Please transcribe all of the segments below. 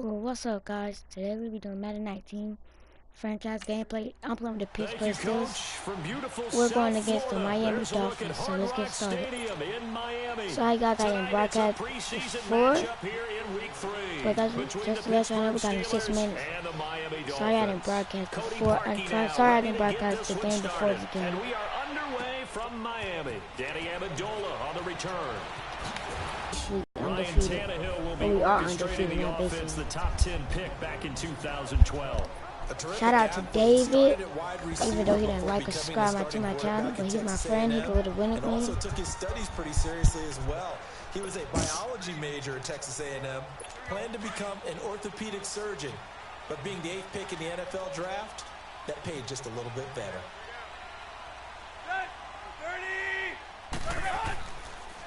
What's up, guys? Today we'll be doing Madden 19 franchise gameplay. I'm playing with the Pittsburgh Steelers. We're going against the Miami Dolphins, so let's get started. So I got in broadcast before, but guys, just to let you know, we got in 6 minutes. Sorry I didn't broadcast before. Sorry I didn't broadcast the game before the game. And we are underway from Miami. Danny Amendola on the return. Ryan Tannehill will be orchestrating the offense, the top 10 pick back in 2012. Shout out to David, even though he didn't like or subscribe to my channel, but he's my friend. He could would have win with me. Also took his studies pretty seriously as well. He was a biology major at Texas A&M, planned to become an orthopedic surgeon, but being the 8th pick in the NFL draft, that paid just a little bit better.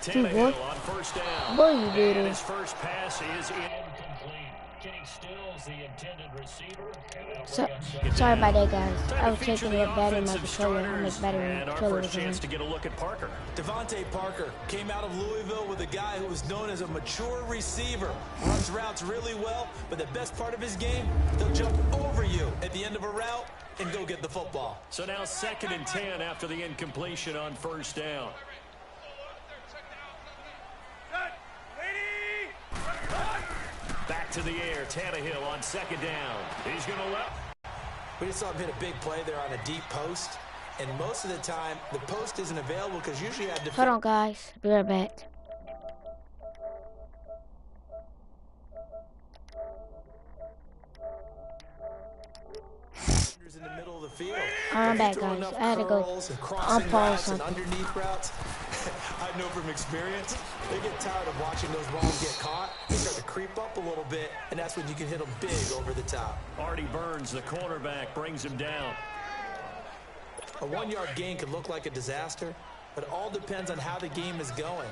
Tannehill on first down. And his first pass is incomplete. Kenny Stills, the intended receiver. Sorry about that, guys. I was taking a battery in my controller. I make battery in my controller. First chance to get a look at Parker. Devontae Parker came out of Louisville with a guy who was known as a mature receiver. Runs routes really well, but the best part of his game, they'll jump over you at the end of a route and go get the football. So now 2nd and 10 after the incompletion on first down. Back to the air, Tannehill on 2nd down. He's going to let. We just saw him hit a big play there on a deep post, and most of the time the post isn't available because usually I have Hold on, guys. Be right back. in the middle of the field. I'm back, guys. I had to go unpause something. Underneath routes. I know from experience, they get tired of watching those balls get caught. They start to creep up a little bit, and that's when you can hit them big over the top. Artie Burns, the cornerback, brings him down. A 1-yard gain could look like a disaster, but it all depends on how the game is going.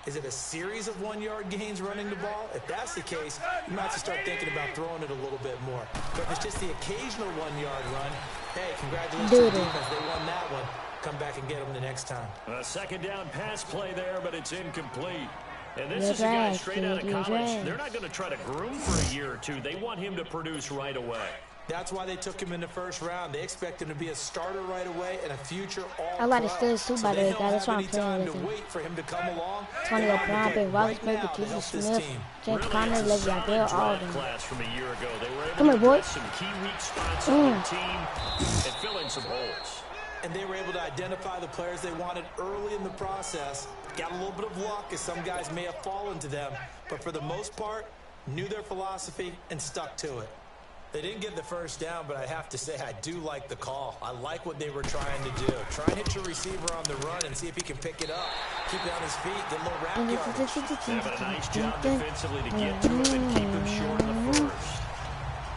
Is it a series of 1-yard gains running the ball? If that's the case, you might have to start thinking about throwing it a little bit more. But if it's just the occasional 1-yard run, hey, congratulations to the defense. They won that one. Come back and get them the next time. A 2nd down pass play there, but it's incomplete. And this is a guy straight out of college. They're not going to try to groom for a year or two. They want him to produce right away. That's why they took him in the 1st round. They expect him to be a starter right away and a future all-pro. I like the Steelers too, by the way, guys. That's why I'm playing with him. Wait for him to come along. Antonio Brown, Ben Roethlisberger, T.J. Smith, James Conner, Le'Veon, all of them. From a year ago. They were able Come here, boy. to some key weak spots on their team and fill in some holes. And they were able to identify the players they wanted early in the process. Got a little bit of luck, as some guys may have fallen to them, but for the most part, knew their philosophy and stuck to it. They didn't get the 1st down, but I have to say I do like the call. I like what they were trying to do. Try and hit your receiver on the run and see if he can pick it up. Keep it on his feet, get a little wrap yardage. Having a nice job defensively to get to him and keep him short in the 1st.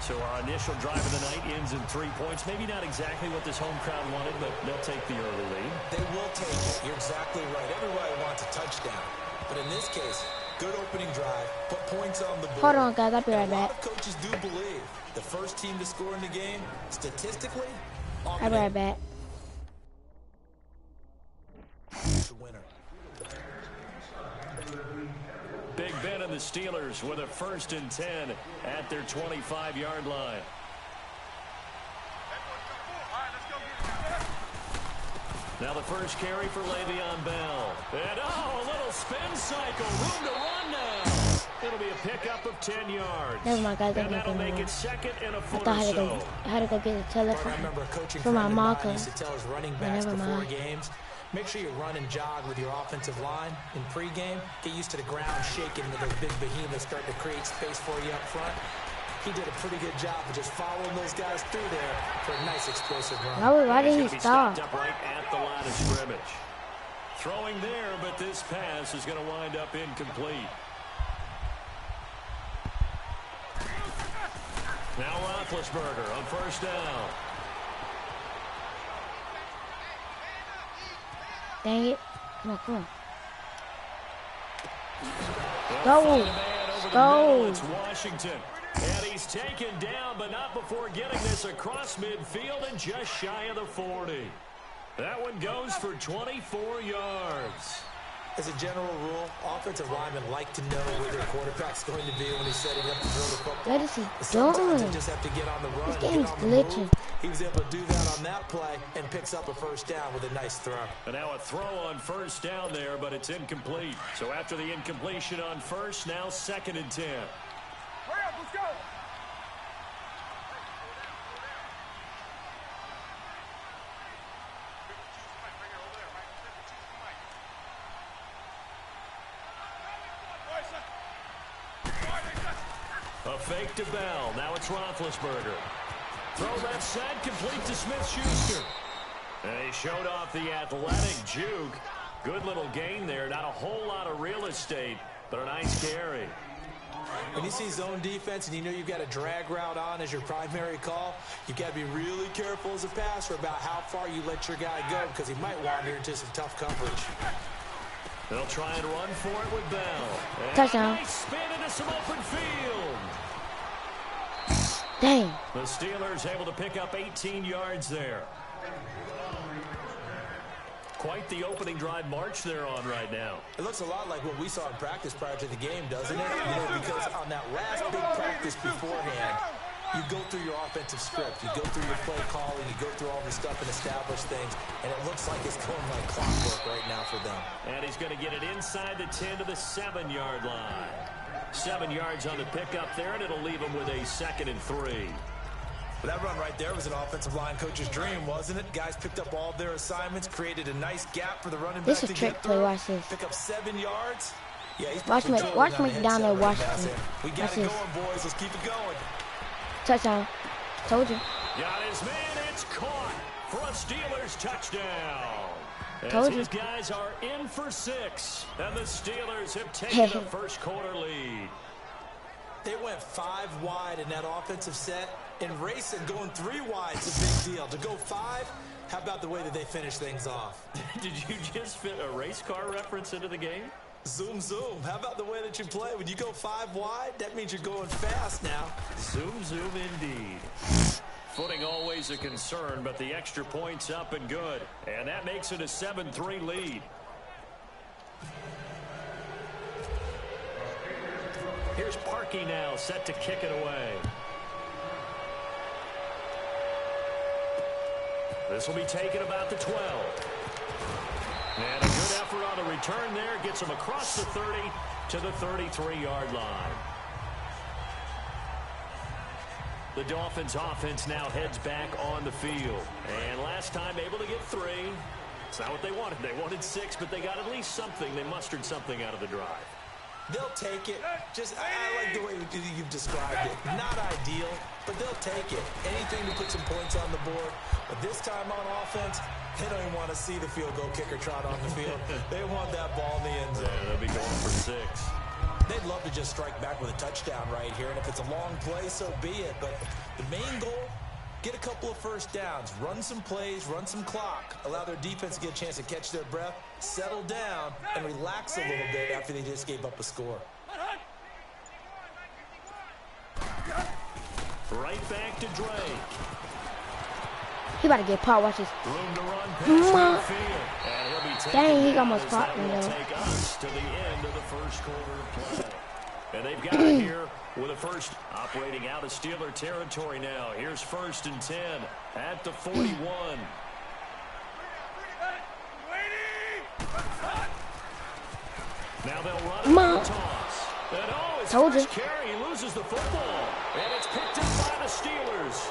So our initial drive of the night ends in 3 points. Maybe not exactly what this home crowd wanted, but they'll take the early lead. They will take it. You're exactly right. Everybody wants a touchdown. But in this case, good opening drive, put points on the board. Hold on, guys. I'll be right back. A lot of coaches do believe the first team to score in the game, statistically, I'll be right back. The winner. Big Ben and the Steelers with a 1st and 10 at their 25-yard line. Now the first carry for Le'Veon Bell. And a little spin cycle. Room to run now. It'll be a pickup of 10 yards. Never mind, guys. And that'll make it 2nd and a foot I or so. had to go get the telephone from my mom. Used to tell his running backs before games, make sure you run and jog with your offensive line in pregame. Get used to the ground shaking with those big behemoths starting to create space for you up front. He did a pretty good job of just following those guys through there for a nice explosive run. Why did he stop? Up right at the line of scrimmage. Throwing there, but this pass is going to wind up incomplete. Now Roethlisberger on 1st down. Dang it. Come on, come on. Go. Go. It's Washington. And he's taken down, but not before getting this across midfield and just shy of the 40. That one goes for 24 yards. As a general rule, offensive linemen like to know where their quarterback's going to be when he's setting up to throw the football. What is he Sometimes doing? they just have to get on the run, This get game's on the glitching. move. He was able to do that on that play and picks up a first down with a nice throw. And now a throw on first down there, but it's incomplete. So after the incompletion on first, now 2nd and 10. Hurry up, let's go. A fake to Bell. Now it's Roethlisberger. Throw left side, complete to Smith-Schuster. And he showed off the athletic juke. Good little gain there. Not a whole lot of real estate, but a nice carry. When you see zone defense and you know you've got a drag route on as your primary call, you've got to be really careful as a passer about how far you let your guy go because he might wander into some tough coverage. They'll try and run for it with Bell. And Touchdown. nice spin into some open field. Dang. The Steelers able to pick up 18 yards there. Quite the opening drive march they're on right now. It looks a lot like what we saw in practice prior to the game, doesn't it? You know, because on that last big practice beforehand, you go through your offensive script, you go through your play calling, you go through all the stuff and establish things, and it looks like it's going like clockwork right now for them. And he's going to get it inside the 10 to the 7-yard line. 7 yards on the pickup there, and it'll leave him with a 2nd and 3. Well, that run right there was an offensive line coach's dream, wasn't it? Guys picked up all their assignments, created a nice gap for the running back to get through. Watch this. Pick up 7 yards. Yeah, he's Watch me down there. Watch this. We got it going, boys. Let's keep it going. Touchdown. Told you. Got his man. It's caught for a Steelers touchdown. Told As you. his guys are in for 6, and the Steelers have taken a first quarter lead. They went 5 wide in that offensive set, and racing going 3 wide is a big deal. To go 5, how about the way that they finish things off? Did you just fit a race car reference into the game? Zoom, zoom. How about the way that you play? When you go 5 wide, that means you're going fast now. Zoom, zoom indeed. Footing always a concern, but the extra point's up and good. And that makes it a 7-3 lead. Here's Parkey now, set to kick it away. This will be taken about the 12. And a good effort on the return there. Gets him across the 30 to the 33-yard line. The Dolphins offense now heads back on the field. And last time able to get 3. It's not what they wanted. They wanted 6, but they got at least something. They mustered something out of the drive. They'll take it. I like the way you've described it. Not ideal, but they'll take it. Anything to put some points on the board. But this time on offense, they don't even want to see the field goal kicker trot on the field. They want that ball in the end zone. Yeah, they'll be going for 6. They'd love to just strike back with a touchdown right here. And if it's a long play, so be it. But the main goal, get a couple of first downs. Run some plays, run some clock. Allow their defense to get a chance to catch their breath, settle down, and relax a little bit after they just gave up a score. Right back to Drake. He about to get popped. Watch this. Room to run past midfield. And he'll be taken. Dang, he almost popped me though. though. Take us to the end of the first quarter of play. And they've got it here with a first operating out of Steeler territory now. Here's 1st and 10 at the 41. Now they'll run the toss. And it's Told first you. carry. He loses the football. And it's picked up by the Steelers.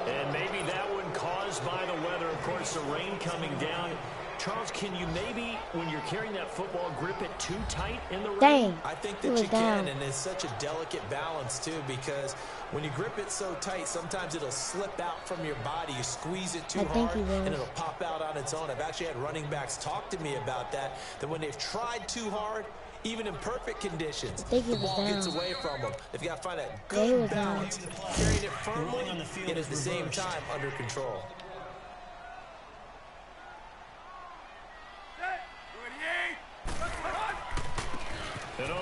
And maybe that one caused by the weather. Of course, the rain coming down. Charles, can you maybe, when you're carrying that football, grip it too tight in the rain? Dang. I think that you can, and it's such a delicate balance, too, because when you grip it so tight, sometimes it'll slip out from your body. You squeeze it too hard, and it'll pop out on its own. I've actually had running backs talk to me about that when they've tried too hard, even in perfect conditions, the ball gets away from them. They've got to find that good balance, carrying it firmly and at the same time under control.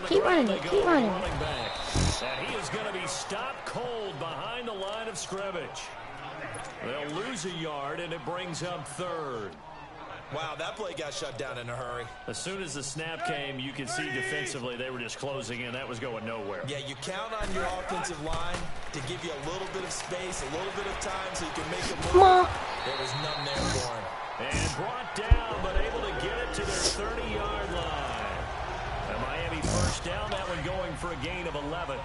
Keep running, keep running. And he is going to be stopped cold behind the line of scrimmage. They'll lose a yard, and it brings up third. Wow, that play got shut down in a hurry. As soon as the snap came, you could see defensively they were just closing in. That was going nowhere. Yeah, you count on your offensive line to give you a little bit of space, a little bit of time so you can make a move. There was none there for him. And brought down, but able to get it to their 30-yard line. And Miami first down, that one going for a gain of 11.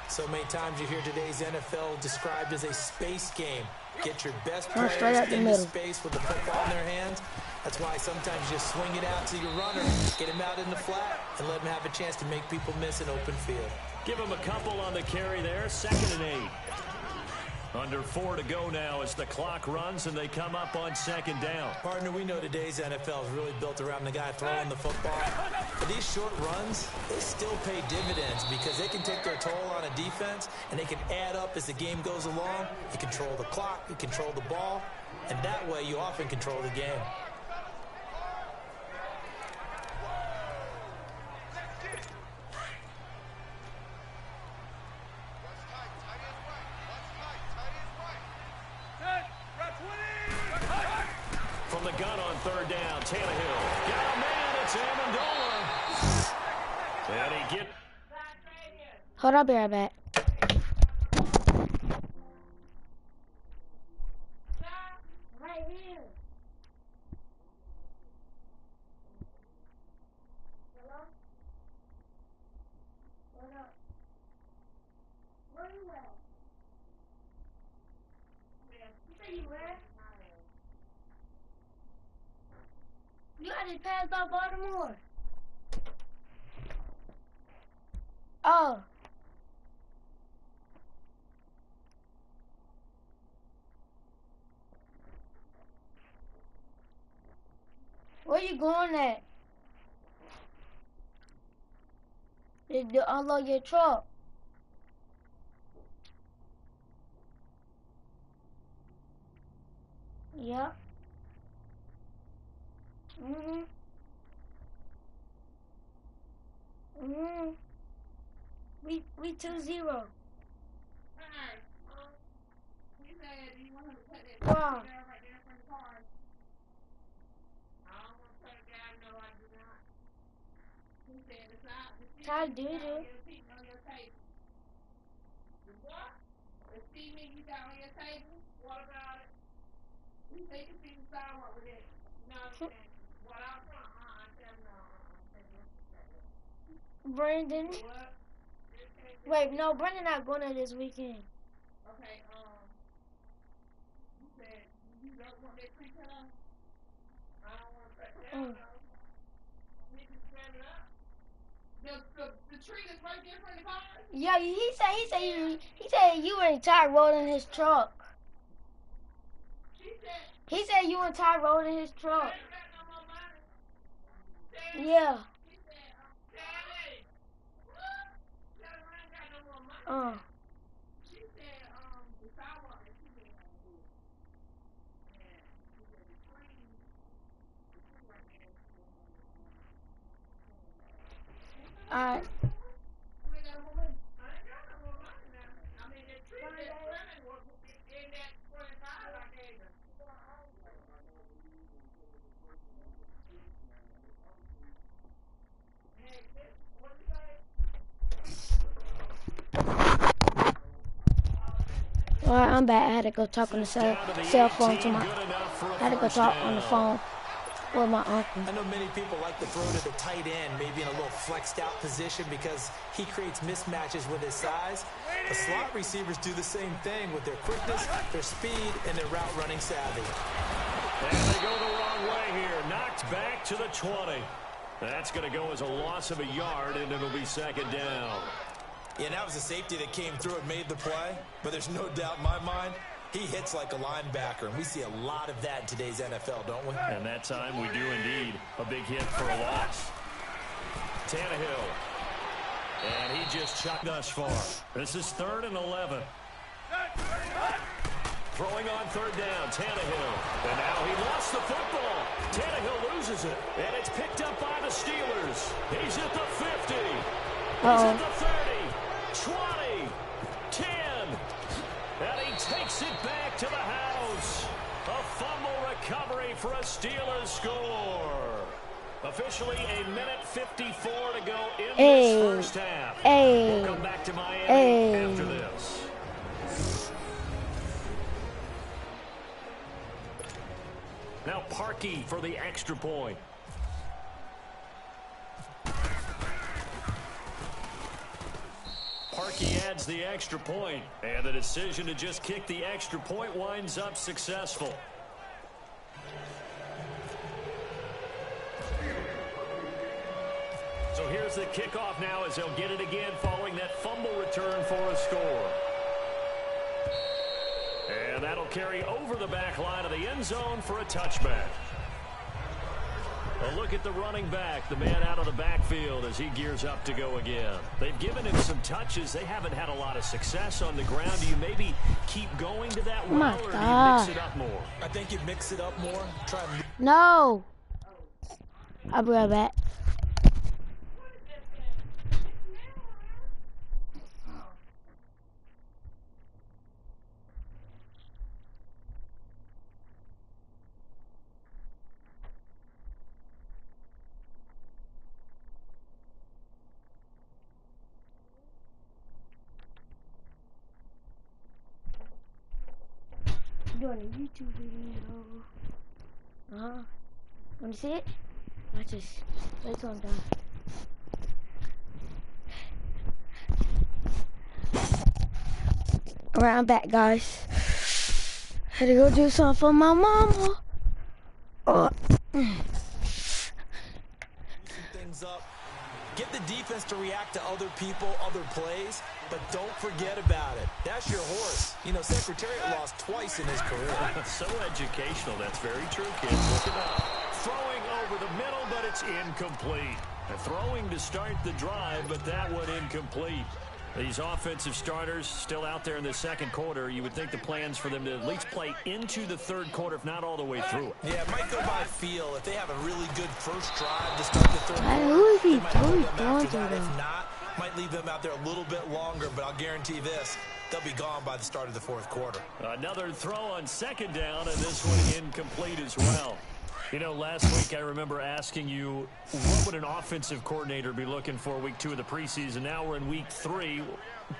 So many times you hear today's NFL described as a space game. Get your best Straight players out the into middle. space with the football in their hands. That's why sometimes you just swing it out to your runner, get him out in the flat, and let him have a chance to make people miss an open field. Give him a couple on the carry there, 2nd and 8. Under 4 to go now as the clock runs and they come up on 2nd down. Partner, we know today's NFL is really built around the guy throwing the football. But these short runs, they still pay dividends because they can take their toll on a defense and they can add up as the game goes along. You control the clock, you control the ball, and that way you often control the game. From the gun on 3rd down, Tannehill. Got a man, it's Amendola. And he get. Hold on, be right back. Right here. Hello? What up? Where you at? You say you where? You got to pass by Baltimore. Oh. Where you going at? To unload your truck. Yeah. Mhm. Mhm. We 2-0. Wow. Ty do it. Brandon. Wait, no, Brandon not going there this weekend. Okay, you said you don't want that tree cut off? I don't want to cut that off. We can spread it up. The tree that's right there in front of the car? Yeah, he said you and Ty rolling his truck. He said you and Ty rolling his truck. Yeah. Alright. Alright, I'm back. I had to go talk on the cell phone to my. I had to go talk on the phone with my uncle. I know many people like to throw to the tight end, maybe in a little flexed out position because he creates mismatches with his size. The slot receivers do the same thing with their quickness, their speed, and their route running savvy. And they go the wrong way here. Knocked back to the 20. That's going to go as a loss of a yard, and it'll be 2nd down. Yeah, that was a safety that came through and made the play, but there's no doubt in my mind he hits like a linebacker, and we see a lot of that in today's NFL, don't we? And that time we do indeed. A big hit for a loss. Tannehill. And he just chucked thus far. This is 3rd and 11. Throwing on 3rd down, Tannehill. And now he lost the football. Tannehill loses it, and it's picked up by the Steelers. He's at the 50. He's at the 30. 20, 10, and he takes it back to the house. A fumble recovery for a Steelers score. Officially a minute 54 to go in this first half. We'll come back to Miami after this. Now Parkey for the extra point. Parkey adds the extra point, and the decision to just kick the extra point winds up successful. So here's the kickoff now as they'll get it again following that fumble return for a score. And that'll carry over the back line of the end zone for a touchback. A look at the running back, the man out of the backfield as he gears up to go again. They've given him some touches. They haven't had a lot of success on the ground. Do you maybe keep going to that well, or do you mix it up more? I think you mix it up more. No. I'll be right back. Doing a YouTube video. Want to see it? Watch this. Wait till I'm done. Alright, I'm back, guys. Had to go do something for my mama. Things up. Get the defense to react to other people, other plays, but don't forget about it. That's your horse. You know, Secretariat lost twice in his career. So educational. That's very true, kids. Look it up. Throwing over the middle, but it's incomplete. Throwing to start the drive, but that one incomplete. These offensive starters still out there in the second quarter. You would think the plans for them to at least play into the third quarter, if not all the way through it. Yeah, it might go by feel. If they have a really good first drive to start the third quarter, who is he they might hold them throwing after that. to? If not, might leave them out there a little bit longer, but I'll guarantee this, they'll be gone by the start of the fourth quarter. Another throw on second down, and this one incomplete as well. You know, last week I remember asking you, what would an offensive coordinator be looking for week 2 of the preseason? Now we're in week 3.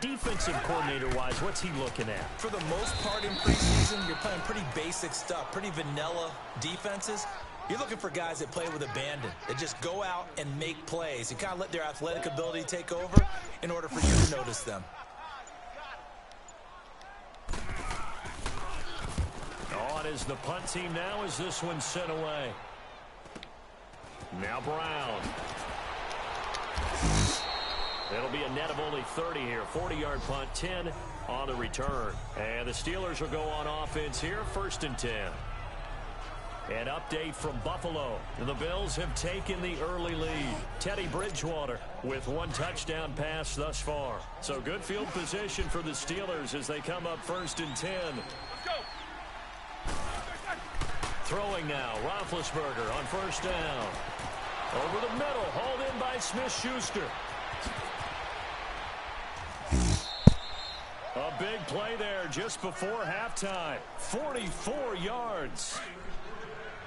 Defensive coordinator-wise, what's he looking at? For the most part in preseason, you're playing pretty basic stuff, pretty vanilla defenses. You're looking for guys that play with abandon, that just go out and make plays. You kind of let their athletic ability take over in order for you to notice them. On is the punt team now as this one's sent away. Now Brown. It'll be a net of only 30 here. 40-yard punt, 10 on the return. And the Steelers will go on offense here, 1st and 10. An update from Buffalo. The Bills have taken the early lead. Teddy Bridgewater with 1 touchdown pass thus far. So good field position for the Steelers as they come up 1st and 10. Let's go. Throwing now, Roethlisberger on 1st down. Over the middle, hauled in by Smith-Schuster. A big play there just before halftime. 44 yards.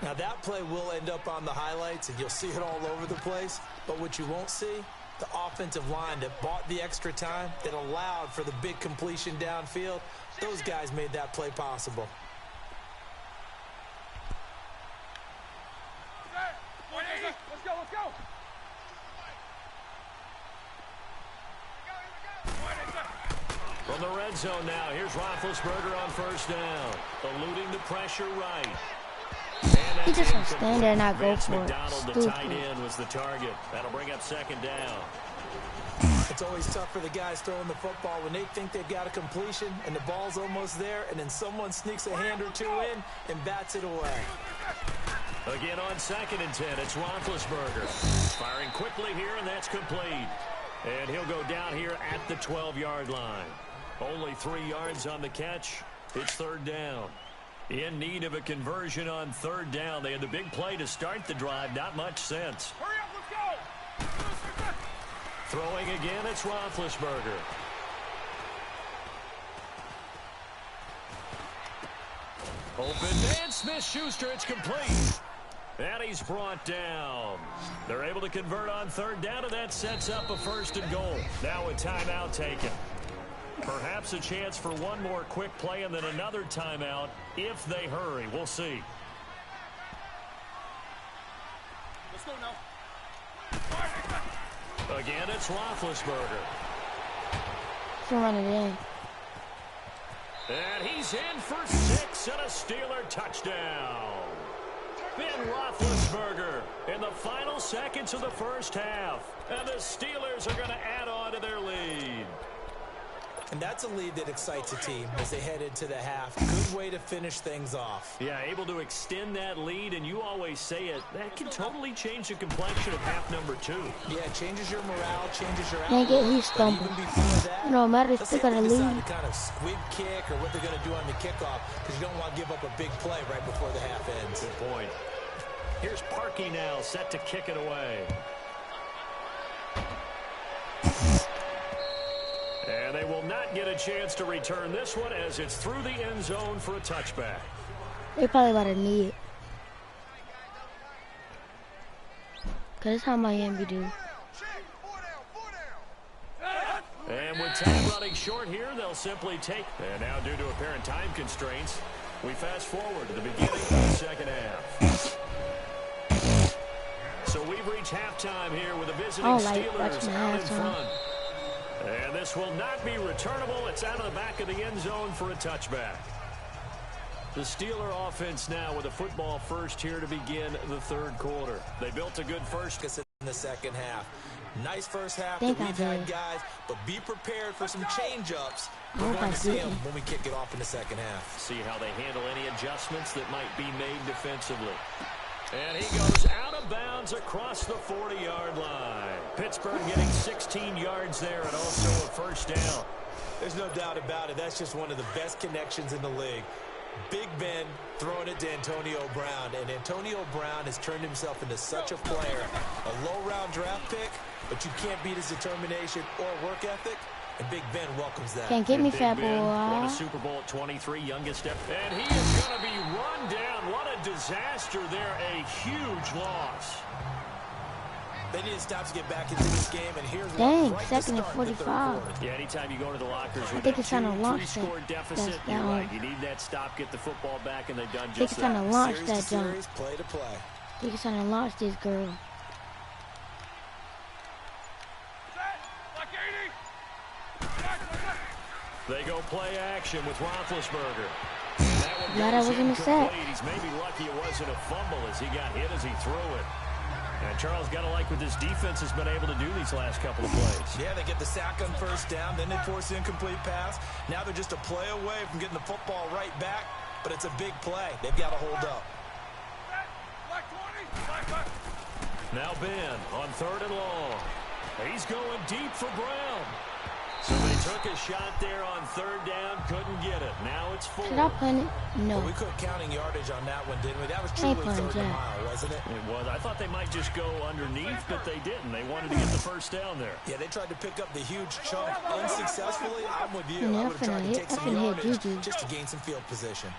Now that play will end up on the highlights, and you'll see it all over the place. But what you won't see, the offensive line that bought the extra time, that allowed for the big completion downfield, those guys made that play possible. Let's go, let's go. From the red zone now, here's Roethlisberger on 1st down. Eluding the pressure right. He just gonna stand there and not go for it. McDonald, the tight end, was the target. That'll bring up 2nd down. It's always tough for the guys throwing the football when they think they've got a completion and the ball's almost there, and then someone sneaks a hand or two in and bats it away. Again on 2nd and 10, it's Roethlisberger. Firing quickly here, and that's complete. And he'll go down here at the 12-yard line. Only 3 yards on the catch. It's 3rd down. In need of a conversion on 3rd down. They had the big play to start the drive. Not much sense. Hurry up, let's go. Throwing again, it's Roethlisberger. Open man, Smith-Schuster, it's complete. And he's brought down. They're able to convert on third down, and that sets up a 1st and goal. Now a timeout taken. Perhaps a chance for one more quick play and then another timeout if they hurry. We'll see. Let's go now. Again, it's Roethlisberger. He'll run it in. And he's in for 6 and a Steeler touchdown. Ben Roethlisberger in the final seconds of the first half. And the Steelers are going to add on to their lead. And that's a lead that excites a team as they head into the half. Good way to finish things off. Yeah, able to extend that lead, and you always say it, that can totally change the complexion of half number 2. Yeah, it changes your morale, changes your Can't get outlook. he stumbled. Even before that, No matter, let's they see got if a they decide lead. to kind of squib kick or what they're going to do on the kickoff, because you don't want to give up a big play right before the half ends. Good point. Here's Parkey now, set to kick it away. And they will not get a chance to return this one as it's through the end zone for a touchback. They probably about to need it. Because that's how Miami do. And with time running short here, they'll simply take. And now due to apparent time constraints, we fast forward to the beginning of the second half. So we've reached halftime here with the visiting Steelers out in front. And this will not be returnable. It's out of the back of the end zone for a touchback. The Steeler offense now with a football first here to begin the third quarter. They built a good first In the second half. Nice first half that we've had, guys, but be prepared for some change-ups. We're going to see them when we kick it off in the second half. See how they handle any adjustments that might be made defensively. And he goes out of bounds across the 40-yard line. Pittsburgh getting 16 yards there and also a first down. There's no doubt about it. That's just one of the best connections in the league. Big Ben throwing it to Antonio Brown, and Antonio Brown has turned himself into such a player. A low-round draft pick, but you can't beat his determination or work ethic, and Big Ben welcomes that. Can't get me, fat boy. Won a Super Bowl at 23, youngest ever. And he is going to be run down. What a disaster there, a huge loss. They need to stop to get back into this game, and here's dang, right second and 45. Yeah, anytime you go to the lockers with I think it's time to launch three-score deficit, you're right. You need that stop, get the football back, and they've done just that. I think it's time to launch that jump. Series, play to play. I think it's time to launch this girl. They go play action with Roethlisberger. Glad I wasn't a sack. He's maybe lucky it wasn't a fumble as he got hit as he threw it. And Charles got to like what this defense has been able to do these last couple of plays. Yeah, they get the sack on first down, then they force the incomplete pass. Now they're just a play away from getting the football right back, but it's a big play. They've got to hold up. Now Ben on 3rd and long. He's going deep for Brown. So they took a shot there on 3rd down, couldn't get it. Now it's 4. Should I punt it? No. Well, we quit counting yardage on that one, didn't we? That was truly 3rd and mile, wasn't it? It was. I thought they might just go underneath, but they didn't. They wanted to get the first down there. Yeah, they tried to pick up the huge chunk unsuccessfully. I'm with you. Yeah, I would have tried to take some yardage just to gain some field position.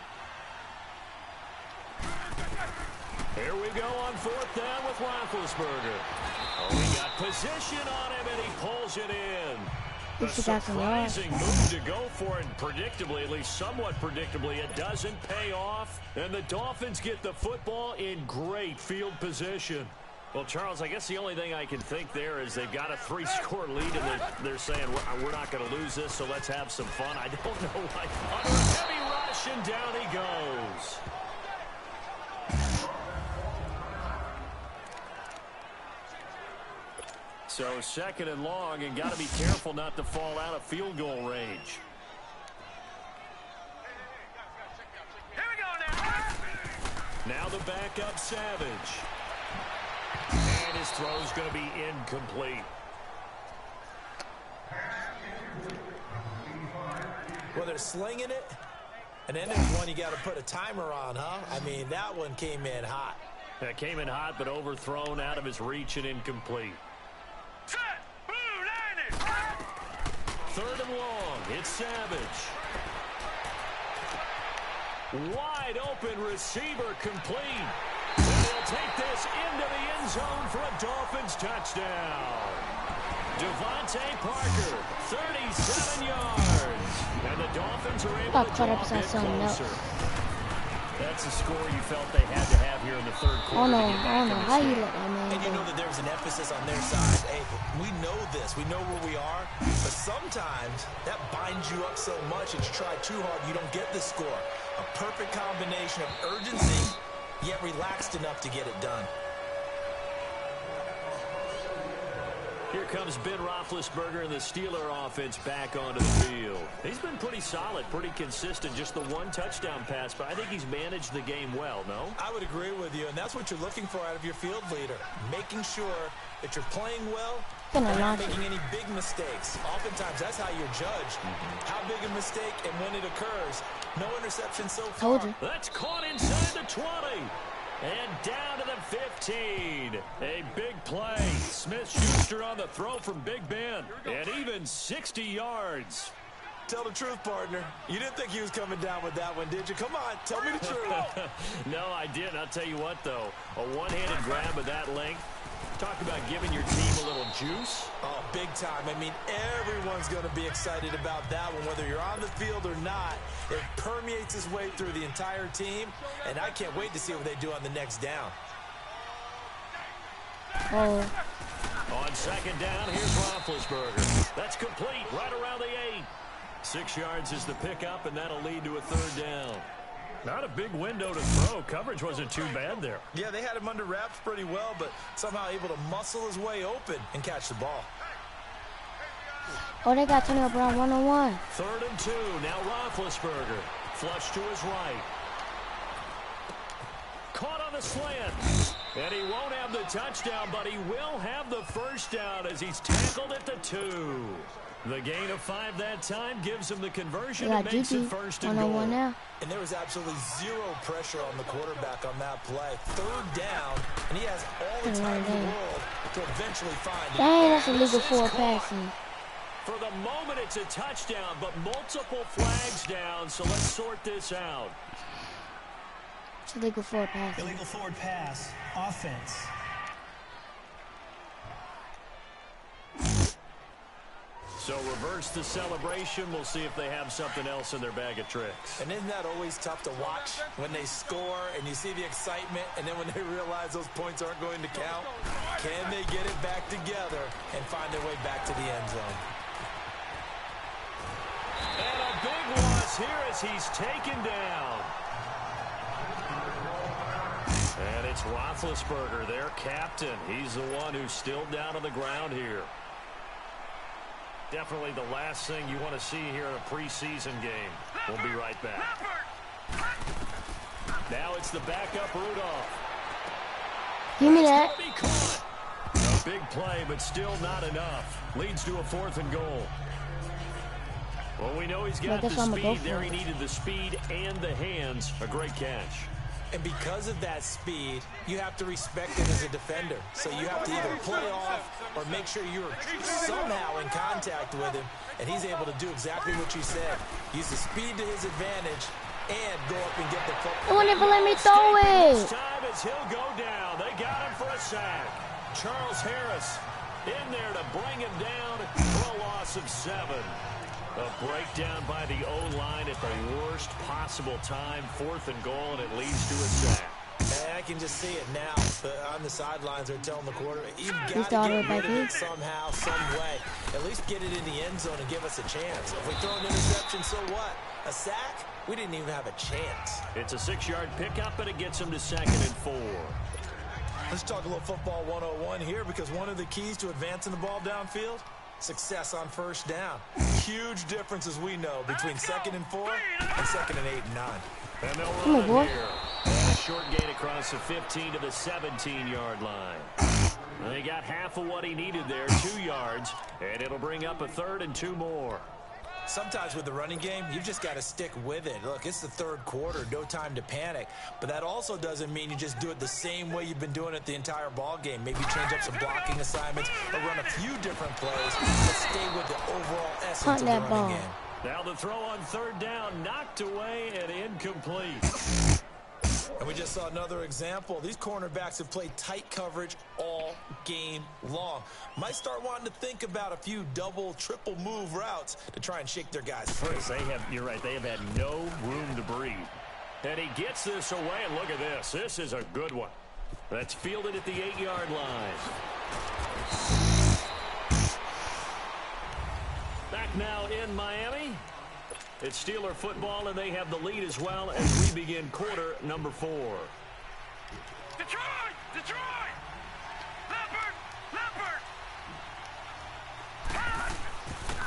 Here we go on 4th down with Roethlisberger. Oh, he got position on him, and he pulls it in. A surprising move to go for it, and predictably, at least somewhat predictably, it doesn't pay off. And the Dolphins get the football in great field position. Well, Charles, I guess the only thing I can think there is they've got a 3-score lead, and they're saying, we're not going to lose this, so let's have some fun. I don't know why. Under a heavy rush, and down he goes. So 2nd and long, and got to be careful not to fall out of field goal range. Here we go now. Now the backup Savage. And his throw's going to be incomplete. Well, they're slinging it, and then there's one you got to put a timer on, huh? I mean, that one came in hot. That came in hot, but overthrown out of his reach and incomplete. 3rd and long. It's Savage. Wide open receiver complete. And he'll take this into the end zone for a Dolphins touchdown. Devontae Parker, 37 yards. And the Dolphins are able to draw a bit closer. That's a score you felt they had to have here in the third quarter. Oh no, how you let that man And you go? know that there's an emphasis on their side. Hey, we know this. We know where we are. But sometimes that binds you up so much that you try too hard, you don't get the score. A perfect combination of urgency, yet relaxed enough to get it done. Here comes Ben Roethlisberger and the Steeler offense back onto the field. He's been pretty solid, pretty consistent, just the one touchdown pass, but I think he's managed the game well, no? I would agree with you, and that's what you're looking for out of your field leader. Making sure that you're playing well, and not making any big mistakes. Oftentimes, that's how you're judged. How big a mistake and when it occurs. No interception so far. Told you. That's caught inside the 20. And down to the 15. A big play. Smith-Schuster on the throw from Big Ben. And even 60 yards. Tell the truth, partner. You didn't think he was coming down with that one, did you? Come on, tell me the truth. No, I didn't. I'll tell you what, though. A one-handed grab of that length. Talk about giving your team a little juice. Oh, big time. I mean, everyone's going to be excited about that one, whether you're on the field or not. It permeates its way through the entire team, and I can't wait to see what they do on the next down. Oh. On second down, here's Roethlisberger. That's complete right around the 8. 6 yards is the pickup, and that'll lead to a third down. Not a big window to throw. Coverage wasn't too bad there. Yeah, they had him under wraps pretty well, but somehow able to muscle his way open and catch the ball. Oh, they got Tony Brown 1-on-1. 3rd and 2. Now Roethlisberger. Flush to his right. Caught on the slant. And he won't have the touchdown, but he will have the first down as he's tackled at the 2. The gain of 5 that time gives him the conversion and makes it 1st and goal. Now. And there was absolutely zero pressure on the quarterback on that play. 3rd down, and he has all the time in the world to eventually find it. Dang, that's illegal for passing. For the moment, it's a touchdown, but multiple flags down, so let's sort this out. It's illegal forward pass. Illegal forward pass. Offense. So reverse the celebration. We'll see if they have something else in their bag of tricks. And isn't that always tough to watch when they score and you see the excitement, and then when they realize those points aren't going to count? Can they get it back together and find their way back to the end zone? And a big loss here as he's taken down. And it's Roethlisberger, their captain. He's the one who's still down on the ground here. Definitely the last thing you want to see here in a preseason game. We'll be right back. Now it's the backup Rudolph. Give me that. A big play, but still not enough. Leads to a 4th and goal. Well, we know he's got the speed there. He needed the speed and the hands. A great catch. And because of that speed, you have to respect it as a defender. So you have to either play off or make sure you're somehow in contact with him. And he's able to do exactly what you said. Use the speed to his advantage and go up and get the football. They won't even let me throw it. This time as he'll go down. They got him for a sack. Charles Harris in there to bring him down for a loss of 7. A breakdown by the O-line at the worst possible time. 4th and goal, and it leads to a sack. And I can just see it now. On the sidelines, they're telling the quarterback, you've got to get rid of it somehow, some way. At least get it in the end zone and give us a chance. If we throw an interception, so what? A sack? We didn't even have a chance. It's a 6-yard pickup, and it gets them to 2nd and 4. Let's talk a little football 101 here, because one of the keys to advancing the ball downfield, success on 1st down. Huge difference, as we know, between 2nd and 4 and 2nd and 8 and 9. And they'll run it here. And a short gain across the 15 to the 17-yard line. And he got half of what he needed there, 2 yards, and it'll bring up a 3rd and 2 more. Sometimes with the running game, you've just got to stick with it. Look, it's the 3rd quarter, no time to panic. But that also doesn't mean you just do it the same way you've been doing it the entire ball game. Maybe change up some blocking assignments or run a few different plays, but stay with the overall essence of the running game. Now the throw on third down, knocked away and incomplete. And we just saw another example. These cornerbacks have played tight coverage all game long. Might start wanting to think about a few double, triple move routes to try and shake their guys free. You're right, they have had no room to breathe. And he gets this away, and look at this. This is a good one. That's fielded at the 8-yard line. Back now in Miami. It's Steeler football, and they have the lead as well as we begin quarter number 4. Detroit! Detroit! Leopard! Leopard!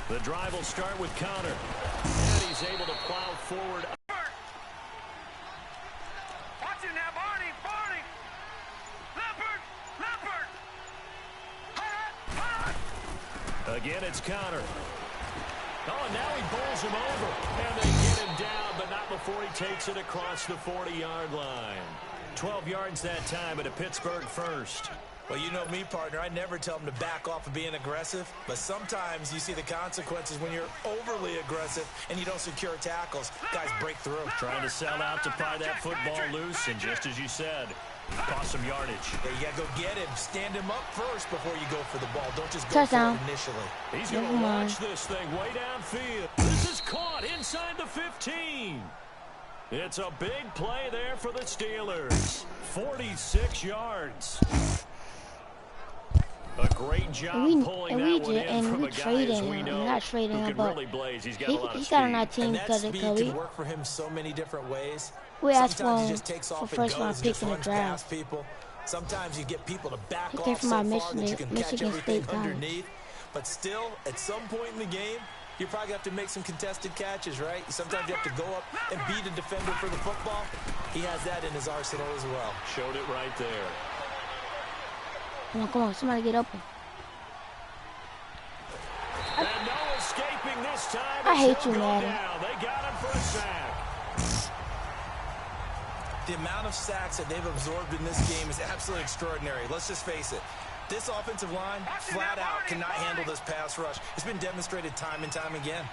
The drive will start with Connor. And he's able to plow forward. Watch it now, Barney! Barney! Leopard! Leopard! Again, it's Connor. Oh, now he bowls him over. And they get him down, but not before he takes it across the 40-yard line. 12 yards that time at a Pittsburgh first. Well, you know me, partner. I never tell them to back off of being aggressive. But sometimes you see the consequences when you're overly aggressive and you don't secure tackles. Guys break through. Trying to sell out to pry that football loose, and just as you said, cost some yardage. Yeah, you got to go get him. Stand him up first before you go for the ball. Don't just go Touchdown. for it initially. He's going to launch this thing way downfield. This is caught inside the 15. It's a big play there for the Steelers. 46 yards. A great job pulling that one in from a guy as we know who can really blaze. He's got a lot of speed. on our team and that because speed can work for him so many different ways. we asked Sometimes he for just takes off first and round goes and pick just in the runs past draft. people. Sometimes you get people to back He off came so from far our that you can catch Michigan everything State College. underneath. But still, at some point in the game, you probably have to make some contested catches, right? Sometimes you have to go up and beat a defender for the football. He has that in his arsenal as well. Showed it right there. Come on, somebody get open. And no escaping this time. I hate you, Madden. They got him for a sack. The amount of sacks that they've absorbed in this game is absolutely extraordinary. Let's just face it. This offensive line, flat out, cannot handle this pass rush. It's been demonstrated time and time again.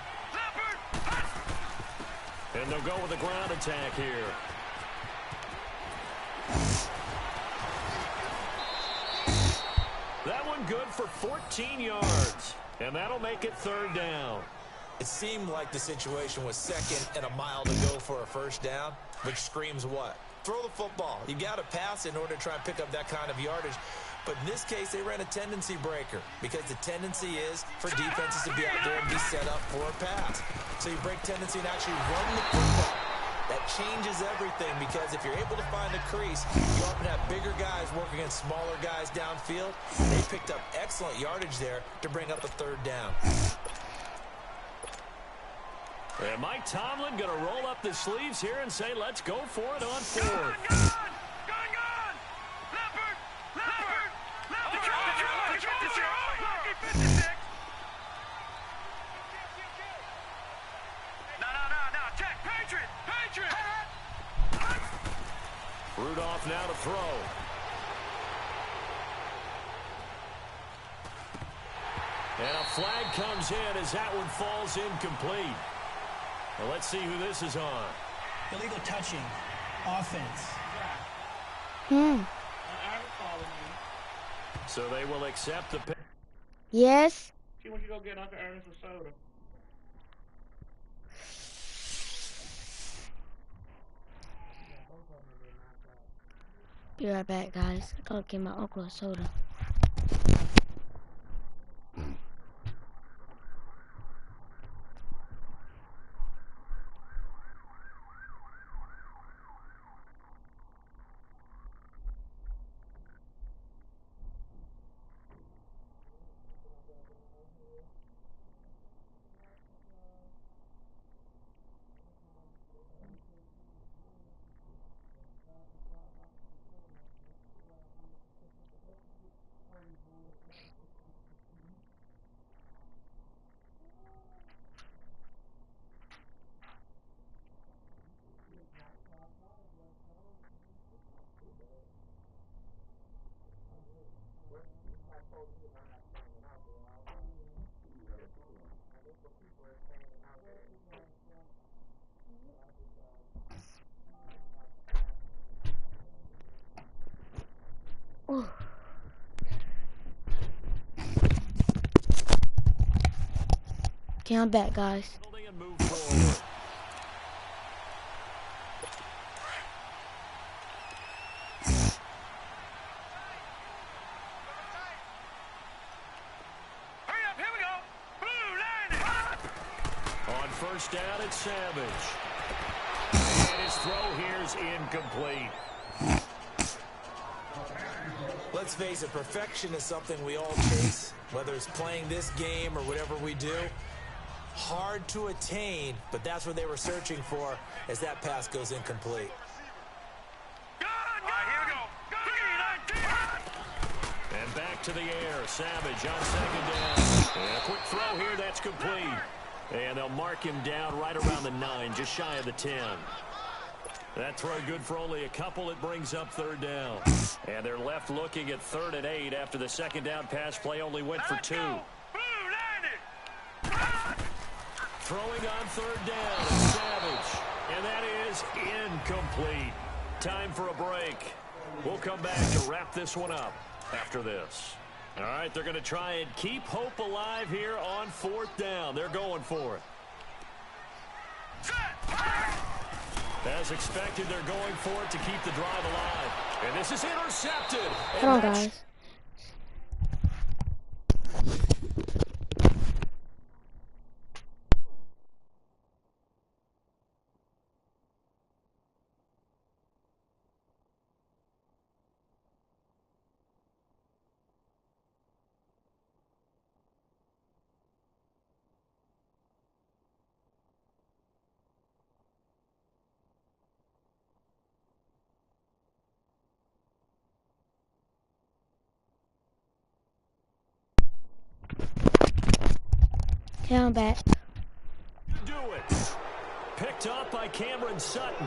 And they'll go with a ground attack here. That one good for 14 yards. And that'll make it third down. It seemed like the situation was second and a mile to go for a first down, which screams what? Throw the football. You got to pass in order to try and pick up that kind of yardage. But in this case, they ran a tendency breaker because the tendency is for defenses to be out there and be set up for a pass. So you break tendency and actually run the football. That changes everything because if you're able to find a crease, you often have bigger guys working against smaller guys downfield. They picked up excellent yardage there to bring up a third down. And Mike Tomlin going to roll up the sleeves here and say, let's go for it on fourth. Gone! Leopard! Leopard! Detroit! No. Check! Patriot! Rudolph now to throw. And a flag comes in as that one falls incomplete. Well, let's see who this is on. Illegal touching. Offense. So they will accept the pick. Yes. She wants you to go get Uncle Ernest a soda. Be right back, guys. I gotta get my uncle a soda. Ooh. Okay, I'm back, guys. First down at Savage. And his throw here is incomplete. Let's face it, perfection is something we all chase, whether it's playing this game or whatever we do. Hard to attain, but that's what they were searching for as that pass goes incomplete. And back to the air. Savage on second down. And a quick throw here, that's complete. And they'll mark him down right around the 9, just shy of the 10. That throw good for only a couple. It brings up third down. And they're left looking at 3rd and 8 after the second down pass play only went for 2. Throwing on 3rd down is Savage. And that is incomplete. Time for a break. We'll come back to wrap this one up after this. All right, they're going to try and keep hope alive here on 4th down. They're going for it. As expected, they're going for it to keep the drive alive. And this is intercepted. Come on, guys. Okay, I'm back. Do it. Picked up by Cameron Sutton.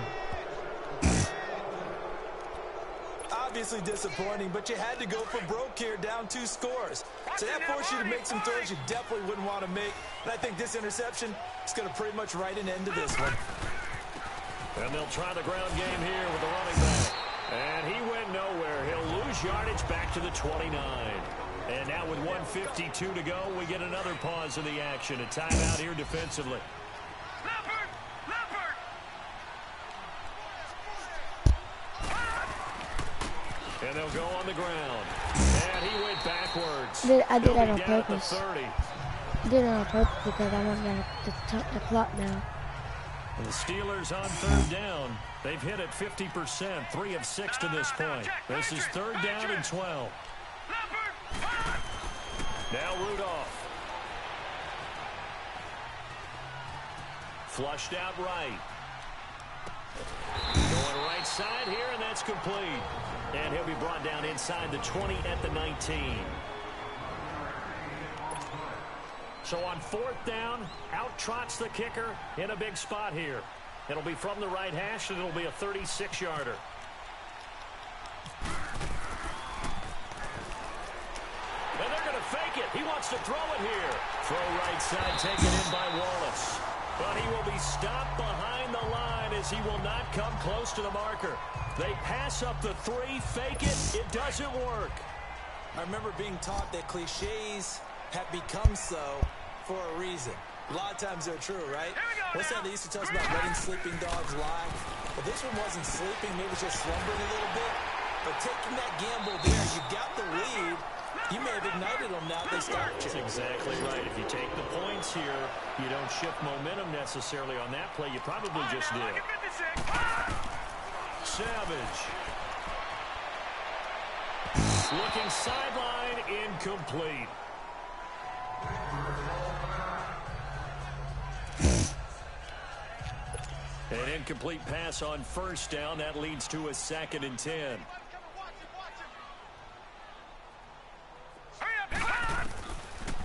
Obviously disappointing, but you had to go for broke here, down 2 scores. So that forced you to make some throws you definitely wouldn't want to make. And I think this interception is going to pretty much write an end to this one. And they'll try the ground game here with the running back. And he went nowhere. He'll lose yardage back to the 29. And now with 1:52 to go, we get another pause in the action. A timeout here defensively. And they'll go on the ground. And he went backwards. I did that on purpose. I did it on purpose because I wanted the clock down. And the Steelers on 3rd down. They've hit it 50%, 3 of 6 to this point. This is 3rd down and 12. Now Rudolph. Flushed out right. Going right side here, and that's complete. And he'll be brought down inside the 20 at the 19. So on 4th down, out trots the kicker in a big spot here. It'll be from the right hash, and it'll be a 36-yarder. And they're going to fake it. He wants to throw it here. Throw right side taken in by Wallace. But he will be stopped behind the line as he will not come close to the marker. They pass up the 3, fake it. It doesn't work. I remember being taught that cliches have become so for a reason. A lot of times they're true, right? What's that they used to tell us about letting sleeping dogs lie? Well, this one wasn't sleeping. Maybe it was just slumbering a little bit. But taking that gamble there, you got the lead. You may have ignited them now they stopped you. That's exactly right. If you take the points here, you don't shift momentum necessarily on that play. You probably just did. Savage. Looking sideline, incomplete. An incomplete pass on 1st down. That leads to a 2nd and 10.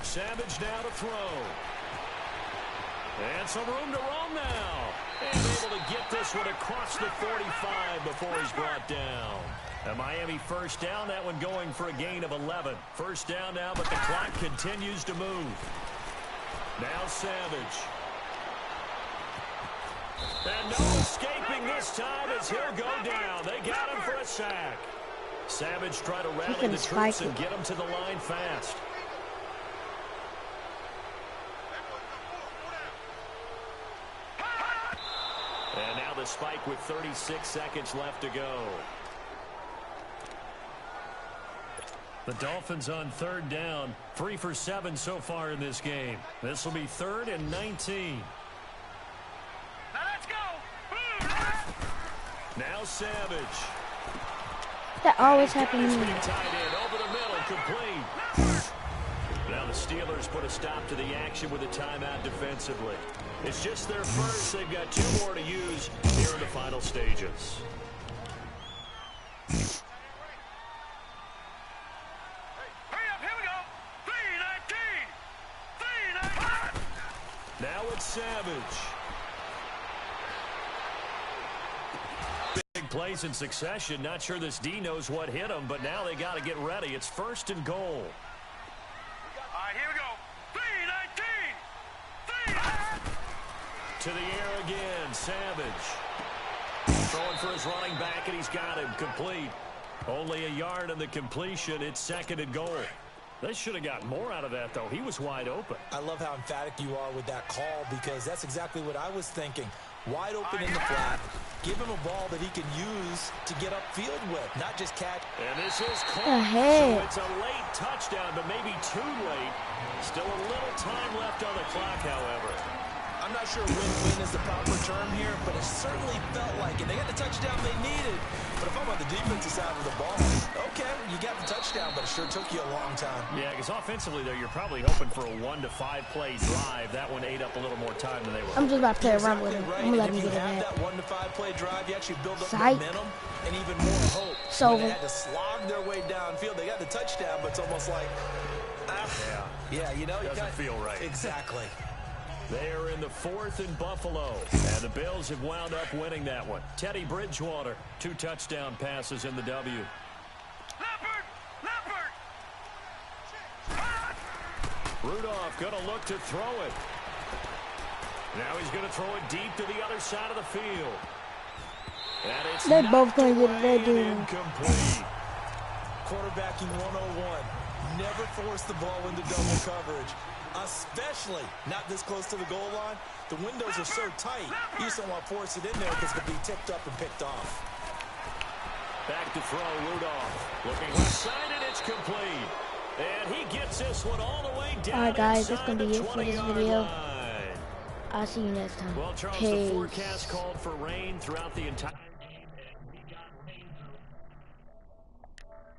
Savage now to throw. And some room to roam now. And able to get this one across the 45 before he's brought down. A Miami 1st down, that one going for a gain of 11. 1st down now, but the clock continues to move. Now Savage. And no escaping this time as he'll go down. They got him for a sack. Savage tried to rally the troops and get him to the line fast. And now the spike with 36 seconds left to go. The Dolphins on third down. 3 for 7 so far in this game. This will be 3rd and 19. Now let's go. Now Savage. That always happens to me. Tight end over the middle, complete. Now the Steelers put a stop to the action with a timeout defensively. It's just their first. They've got 2 more to use here in the final stages. Now it's Savage. Big plays in succession. Not sure this D knows what hit him, but now they got to get ready. It's 1st and goal. All right, here we go. 3-19. To the air again, Savage. Throwing for his running back, and he's got him complete. Only a yard on the completion. It's 2nd and goal. They should have got more out of that, though. He was wide open. I love how emphatic you are with that call because that's exactly what I was thinking. Wide open in the flat. Give him a ball that he can use to get upfield with, not just catch. And this is caught. So it's a late touchdown, but maybe too late. Still a little time left on the clock, however. I'm not sure win-win is the proper term here, but it certainly felt like it. They got the touchdown they needed. But if I'm on the defensive side of the ball, okay, you got the touchdown, but it sure took you a long time. Yeah, because offensively, though, you're probably hoping for a 1 to 5 play drive. That one ate up a little more time than they were. I'm just about to play around with him. Right. I'm gonna let him get it that. back. That 1 to 5 play drive, you actually build up Psych. momentum and even more hope. So they had to slog their way downfield. They got the touchdown, but it's almost like, yeah, you know, doesn't feel right. Exactly. They are in the 4th in Buffalo, and the Bills have wound up winning that one. Teddy Bridgewater, 2 touchdown passes in the W. Leopard! Rudolph going to look to throw it. Now he's going to throw it deep to the other side of the field. And it's They're both going to get it. They're doing incomplete. Quarterbacking 101. Never force the ball into double coverage. Especially not this close to the goal line. The windows are so tight, you just don't want to force it in there because it could be tipped up and picked off. Back to throw, Rudolph. Looking left side, and it's complete. And he gets this one all the way down. Alright, guys, that's going to be it for this video. I'll see you next time. Well, Charles, Peace. the forecast called for rain throughout the entire...